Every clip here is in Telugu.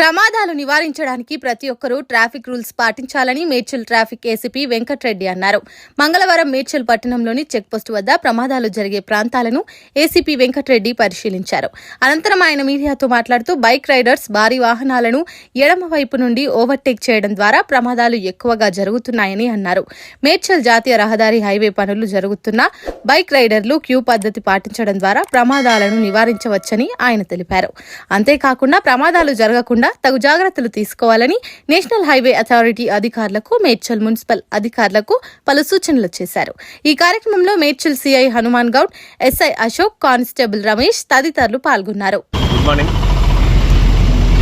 ప్రమాదాలు నివారించడానికి ప్రతి ఒక్కరూ ట్రాఫిక్ రూల్స్ పాటించాలని మేడ్చల్ ట్రాఫిక్ ఏసీపీ వెంకట్రెడ్డి అన్నారు. మంగళవారం మేడ్చల్ పట్టణంలోని చెక్పోస్ట్ వద్ద ప్రమాదాలు జరిగే ప్రాంతాలను ఏసీపీ వెంకట్రెడ్డి పరిశీలించారు. అనంతరం ఆయన మీడియాతో మాట్లాడుతూ బైక్ రైడర్స్ భారీ వాహనాలను ఎడమ వైపు నుండి ఓవర్టేక్ చేయడం ద్వారా ప్రమాదాలు ఎక్కువగా జరుగుతున్నాయని అన్నారు. మేడ్చల్ జాతీయ రహదారి హైవే పనులు జరుగుతున్న బైక్ రైడర్లు క్యూ పద్ధతి పాటించడం ద్వారా ప్రమాదాలను నివారించవచ్చని ఆయన తెలిపారు. అంతేకాకుండా ప్రమాదాలు జరగకుండా తగు జాగ్రత్తలు తీసుకోవాలని నేషనల్ హైవే అథారిటీ అధికారులకు, మేడ్చల్ మున్సిపల్ అధికారులకు పలు సూచనలు చేశారు. ఈ కార్యక్రమంలో Medchal CI Hanuman Goud, SI Ashok, constable Ramesh తదితరులు పాల్గొన్నారు. Good morning.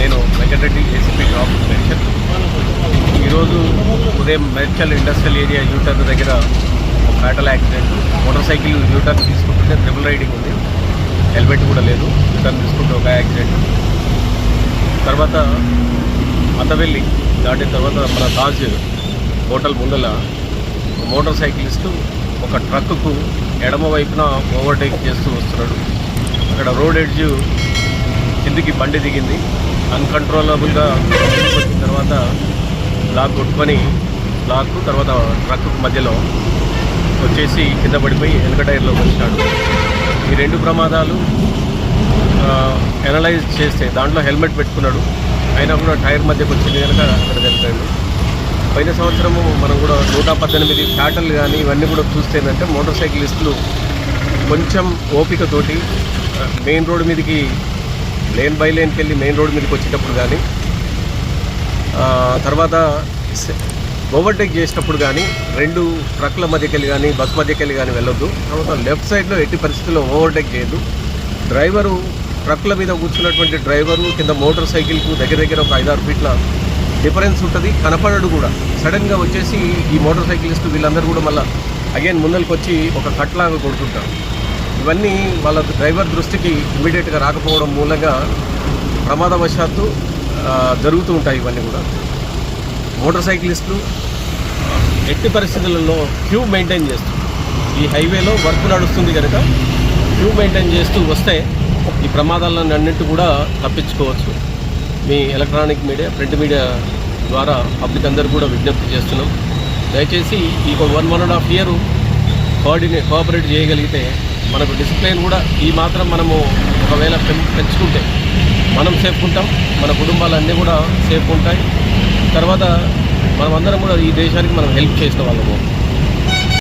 నేను వెంకటరెడ్డి, ఏసీపీ ట్రాఫిక్ మేడ్చల్. ఈరోజు ఉదయం మేడ్చల్ ఇండస్ట్రియల్ ఏరియా యూటర్న్ దగ్గర ఒక fatal accident. Motorcycle U turn తీసుకుంటుంటే ట్రిపుల్ రైడింగ్ ఉంది, హెల్మెట్ కూడా లేదు. యూటర్న్ తీసుకుంటే ఒక యాక్సిడెంట్. తర్వాత అతవెల్లి దాటిన తర్వాత మన తాజ్ హోటల్ ముందల మోటార్ సైకిలిస్టు ఒక ట్రక్కుకు ఎడమ వైపున ఓవర్టేక్ చేస్తూ వస్తున్నాడు. అక్కడ రోడ్ ఎడ్జ్ కిందికి బండి దిగింది. అన్కంట్రోలబుల్గా వచ్చిన తర్వాత లాక్ కొట్టుకొని తర్వాత ట్రక్కు మధ్యలో వచ్చేసి కింద పడిపోయి వెనక టైర్లో వచ్చినాడు. ఈ రెండు ప్రమాదాలు అనలైజ్ చేస్తే దాంట్లో హెల్మెట్ పెట్టుకున్నాడు, అయినా కూడా టైర్ మధ్యకు వచ్చింది కనుక అక్కడ చనిపోయాడు. పోయిన సంవత్సరము మనం కూడా 118 ఫ్యాటల్ కానీ ఇవన్నీ కూడా చూస్తే ఏంటంటే మోటార్ సైకిలిస్టులు కొంచెం ఓపికతోటి మెయిన్ రోడ్డు మీదకి లేన్ బై లేన్కి వెళ్ళి మెయిన్ రోడ్డు మీదకి వచ్చేటప్పుడు కానీ, తర్వాత ఓవర్టేక్ చేసేటప్పుడు కానీ, రెండు ట్రక్ల మధ్యకి వెళ్ళి కానీ బస్ మధ్యకి వెళ్ళి కానీ వెళ్ళొద్దు. తర్వాత లెఫ్ట్ సైడ్లో ఎట్టి పరిస్థితుల్లో ఓవర్టేక్ చేయొద్దు. డ్రైవరు ట్రక్ల మీద కూర్చున్నటువంటి డ్రైవరు కింద మోటార్ సైకిల్కు దగ్గర ఒక 5-6 ఫీట్ల డిఫరెన్స్ ఉంటుంది. కనపడడు కూడా. సడన్గా వచ్చేసి ఈ మోటార్ సైకిలిస్టు వీళ్ళందరూ కూడా మళ్ళీ అగైన్ ముందరికి వచ్చి ఒక కట్లాగా కొడుతుంటారు. ఇవన్నీ వాళ్ళ డ్రైవర్ దృష్టికి ఇమీడియట్గా రాకపోవడం మూలంగా ప్రమాదవశాత్తు జరుగుతూ ఉంటాయి. ఇవన్నీ కూడా మోటార్ సైకిలిస్టులు ఎట్టి పరిస్థితులలో క్యూ మెయింటైన్ చేస్తారు. ఈ హైవేలో వర్క్ నడుస్తుంది కనుక క్యూ మెయింటైన్ చేస్తూ వస్తే ఈ ప్రమాదాలను అన్నింటి కూడా తప్పించుకోవచ్చు. మీ ఎలక్ట్రానిక్ మీడియా, ప్రింట్ మీడియా ద్వారా పబ్లిక్ అందరూ కూడా విజ్ఞప్తి చేస్తున్నాం. దయచేసి ఈ 1.5 ఇయర్ కోఆపరేట్ చేయగలిగితే మనకు డిసిప్లైన్ కూడా ఈ మాత్రం మనము ఒకవేళ పెంచుకుంటే మనం సేఫ్ ఉంటాం, మన కుటుంబాలన్నీ కూడా సేఫ్ ఉంటాయి. తర్వాత మనమందరం కూడా ఈ దేశానికి మనం హెల్ప్ చేసిన వాళ్ళము.